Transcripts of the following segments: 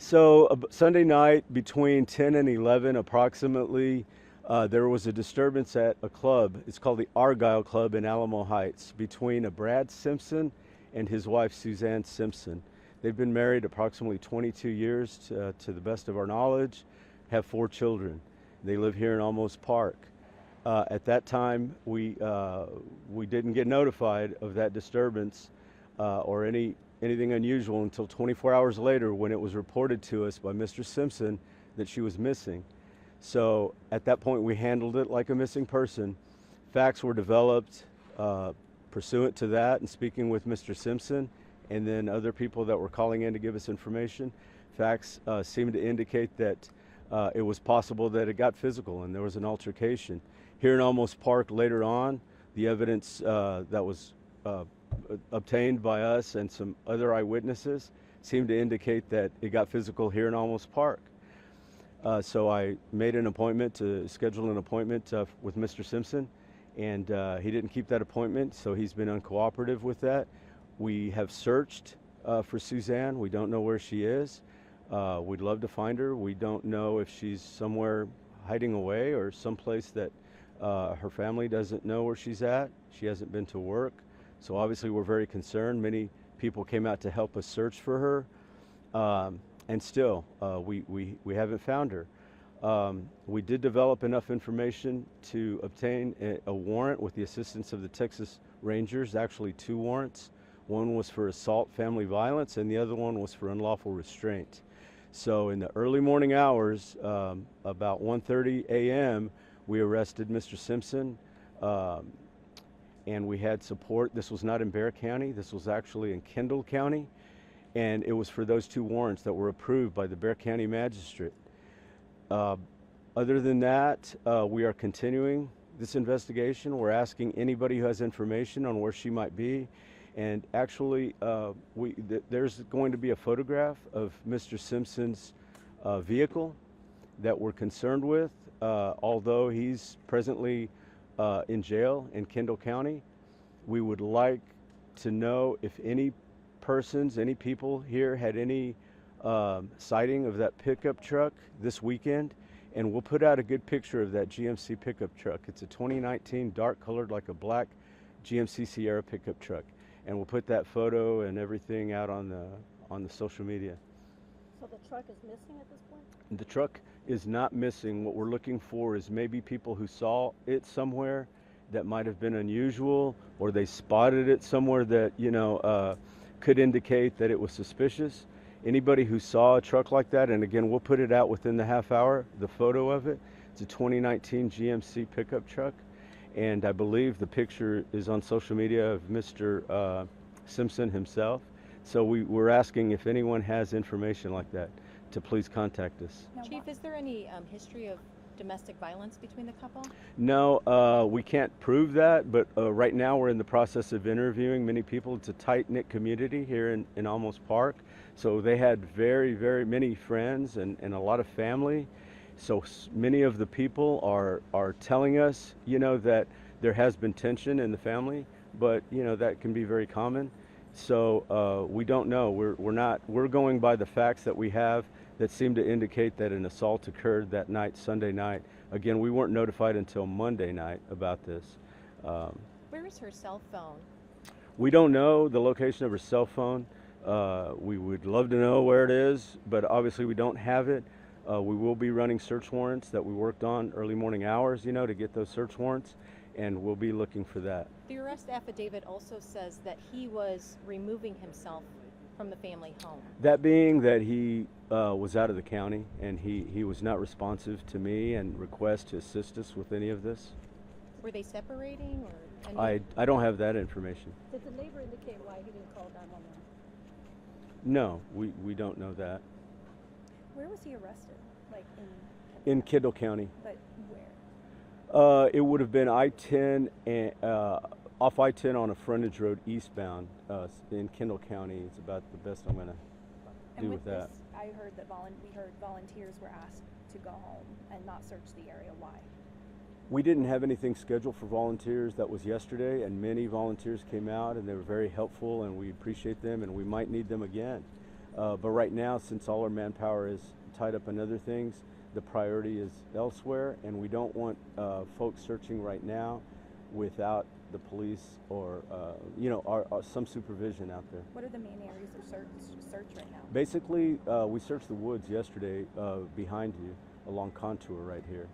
So Sunday night between 10 and 11 approximately, there was a disturbance at a club. It's called the Argyle Club in Alamo Heights between a Brad Simpson and his wife Suzanne Simpson. They've been married approximately 22 years to the best of our knowledge, have 4 children. They live here in Olmos Park. At that time, we didn't get notified of that disturbance or anything unusual until 24 hours later when it was reported to us by Mr. Simpson that she was missing. So at that point, we handled it like a missing person. Facts were developed pursuant to that and speaking with Mr. Simpson and then other people that were calling in to give us information. Facts seemed to indicate that it was possible that it got physical and there was an altercation. Here in Olmos Park later on, the evidence that was obtained by us and some other eyewitnesses seemed to indicate that it got physical here in Olmos Park. So I made an appointment to schedule an appointment with Mr. Simpson, and he didn't keep that appointment, so he's been uncooperative with that. We have searched for Suzanne. We don't know where she is. We'd love to find her. We don't know if she's somewhere hiding away or someplace that her family doesn't know where she's at. She hasn't been to work. So obviously we're very concerned. Many people came out to help us search for her, and still we haven't found her. We did develop enough information to obtain a warrant with the assistance of the Texas Rangers, actually 2 warrants. One was for assault, family violence, and the other one was for unlawful restraint. So in the early morning hours, about 1:30 a.m., we arrested Mr. Simpson. And we had support. This was not in Bexar County. This was actually in Kendall County. And it was for those 2 warrants that were approved by the Bexar County Magistrate. Other than that, we are continuing this investigation. We're asking anybody who has information on where she might be. And actually, there's going to be a photograph of Mr. Simpson's vehicle that we're concerned with. Although he's presently in jail in Kendall County, we would like to know if any persons, any people here had any sighting of that pickup truck this weekend, and we'll put out a good picture of that GMC pickup truck. It's a 2019 dark colored like a black GMC Sierra pickup truck, and we'll put that photo and everything out on the social media. So the truck is missing at this point? The truck is not missing. What we're looking for is maybe people who saw it somewhere that might have been unusual, or they spotted it somewhere that could indicate that it was suspicious. Anybody who saw a truck like that, and again, we'll put it out within the half hour, the photo of it. It's a 2019 GMC pickup truck, and I believe the picture is on social media of Mr. Simpson himself. So we're asking if anyone has information like that to please contact us. Now, Chief, is there any history of domestic violence between the couple? No, we can't prove that, but right now we're in the process of interviewing many people. It's a tight-knit community here in Olmos Park, so they had very, very many friends and a lot of family. So many of the people are telling us, that there has been tension in the family, but that can be very common. So we don't know. We're going by the facts that we have that seem to indicate that an assault occurred that night, Sunday night. Again, we weren't notified until Monday night about this. Where is her cell phone? We don't know the location of her cell phone. We would love to know where it is, but obviously we don't have it. We will be running search warrants that we worked on early morning hours, to get those search warrants, and we'll be looking for that. The arrest affidavit also says that he was removing himself from the family home. That being that he was out of the county and he was not responsive to me and request to assist us with any of this. Were they separating or? I don't have that information. Did the neighbor indicate why he didn't call 911? No, we don't know that. Where was he arrested? Like in Kendall County. But where? It would have been I-10 and off I-10 on a frontage road eastbound in Kendall County. It's about the best I'm going to do with that. This, I heard that we heard volunteers were asked to go home and not search the area. Why? We didn't have anything scheduled for volunteers. That was yesterday, and many volunteers came out, and they were very helpful, and we appreciate them, and we might need them again. But right now, since all our manpower is tied up in other things, the priority is elsewhere, and we don't want folks searching right now without the police or some supervision out there. What are the main areas of search right now? Basically, we searched the woods yesterday behind you along Contour right here.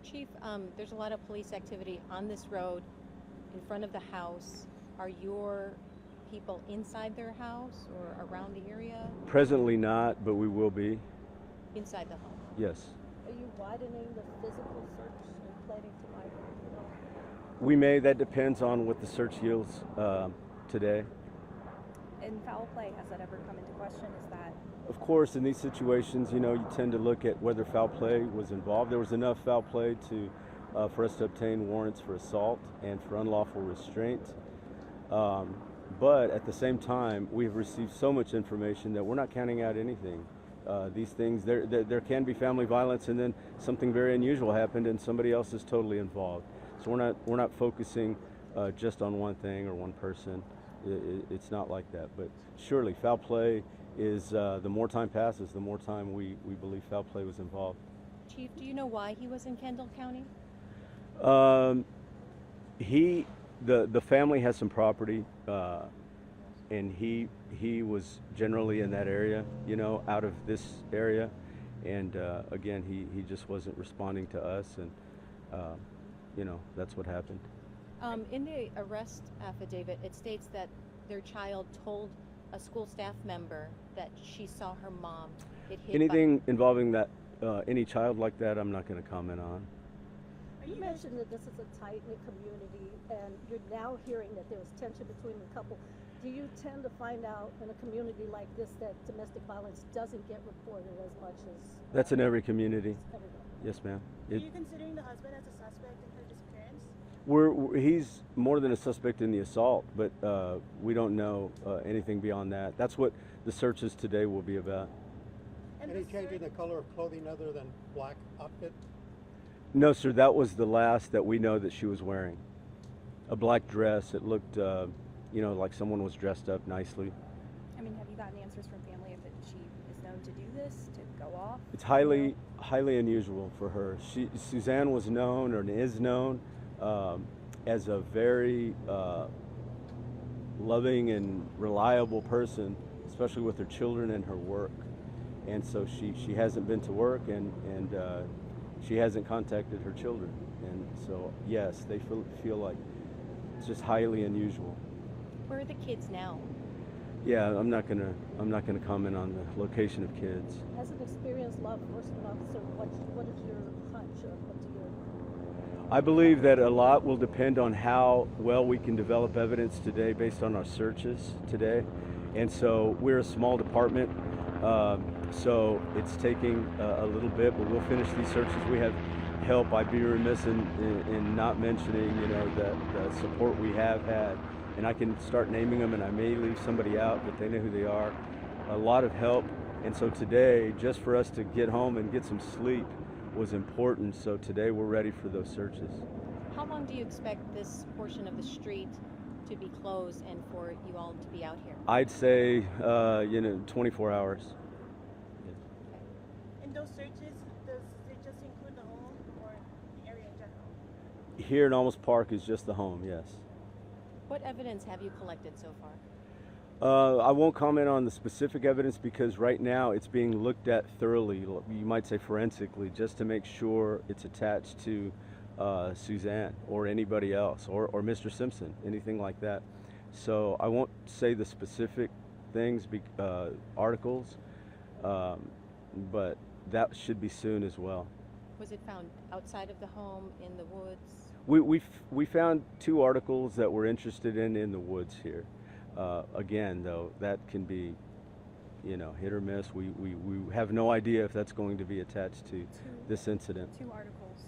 Chief, there's a lot of police activity on this road in front of the house. Are your people inside their house or around the area? Presently not, but we will be. Inside the home? Yes. Are you widening the physical search and planning to widen it? No. We may. That depends on what the search yields today. In foul play, has that ever come into question? Is that Of course, in these situations, you tend to look at whether foul play was involved. There was enough foul play for us to obtain warrants for assault and for unlawful restraint. But at the same time, we've received so much information that we're not counting out anything. These things, there can be family violence, and then something very unusual happened, and somebody else is totally involved. So we're not focusing just on one thing or one person. It's not like that. But surely, foul play is the more time passes, the more time we believe foul play was involved. Chief, do you know why he was in Kendall County? The family has some property, and he was generally in that area, out of this area, and again, he just wasn't responding to us, and that's what happened. In the arrest affidavit, it states that their child told a school staff member that she saw her mom get hit. Anything involving that, any child like that, I'm not going to comment on. You mentioned that this is a tight-knit community, and you're now hearing that there was tension between the couple. Do you tend to find out in a community like this that domestic violence doesn't get reported as much as That's in every community. everybody? Yes, ma'am. Are you considering the husband as a suspect in her disappearance? He's more than a suspect in the assault, but we don't know anything beyond that. That's what the searches today will be about. And Any the change in search- the color of clothing other than black outfit? No, sir, that was the last that we know that she was wearing. A black dress. It looked, like someone was dressed up nicely. have you gotten answers from family if she is known to do this, to go off? It's highly unusual for her. Suzanne was known, or is known, as a very loving and reliable person, especially with her children and her work. And so she hasn't been to work, and she hasn't contacted her children. And so yes, they feel like it's just highly unusual. Where are the kids now? Yeah, I'm not gonna comment on the location of kids. As an experienced law enforcement officer, what is your hunch, or what's your? I believe that a lot will depend on how well we can develop evidence today based on our searches today. And so we're a small department, so it's taking a little bit, but we'll finish these searches. We have help. I'd be remiss in not mentioning, the support we have had. And I can start naming them, and I may leave somebody out, but they know who they are. A lot of help. And so today, just for us to get home and get some sleep was important. So today we're ready for those searches. How long do you expect this portion of the street to be closed and for you all to be out here? I'd say, 24 hours. In those searches, does it just include the home or the area in general? Here in Olmos Park is just the home, yes. What evidence have you collected so far? I won't comment on the specific evidence because right now it's being looked at thoroughly, you might say forensically, just to make sure it's attached to Suzanne or anybody else, or Mr. Simpson, anything like that. So I won't say the specific things, articles, but that should be soon as well. Was it found outside of the home, in the woods? We found 2 articles that we're interested in the woods here. Again, though, that can be, hit or miss. We have no idea if that's going to be attached to this incident. 2 articles.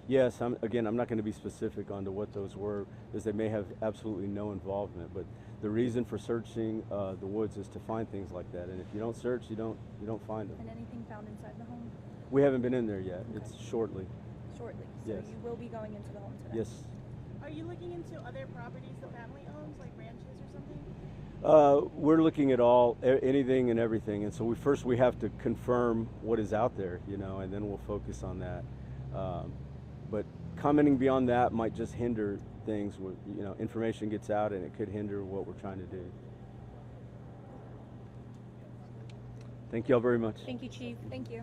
Yes, I'm not going to be specific on to what those were, because they may have absolutely no involvement. But the reason for searching the woods is to find things like that. And if you don't search, you don't find them. And anything found inside the home? We haven't been in there yet. Okay. It's shortly. Shortly. So Yes. you will be going into the home today? Yes. Are you looking into other properties the family owns, like ranches or something? We're looking at anything and everything, and so we have to confirm what is out there, you know, and then we'll focus on that. But commenting beyond that might just hinder things. You know, information gets out, and it could hinder what we're trying to do. Thank y'all very much. Thank you, Chief. Thank you.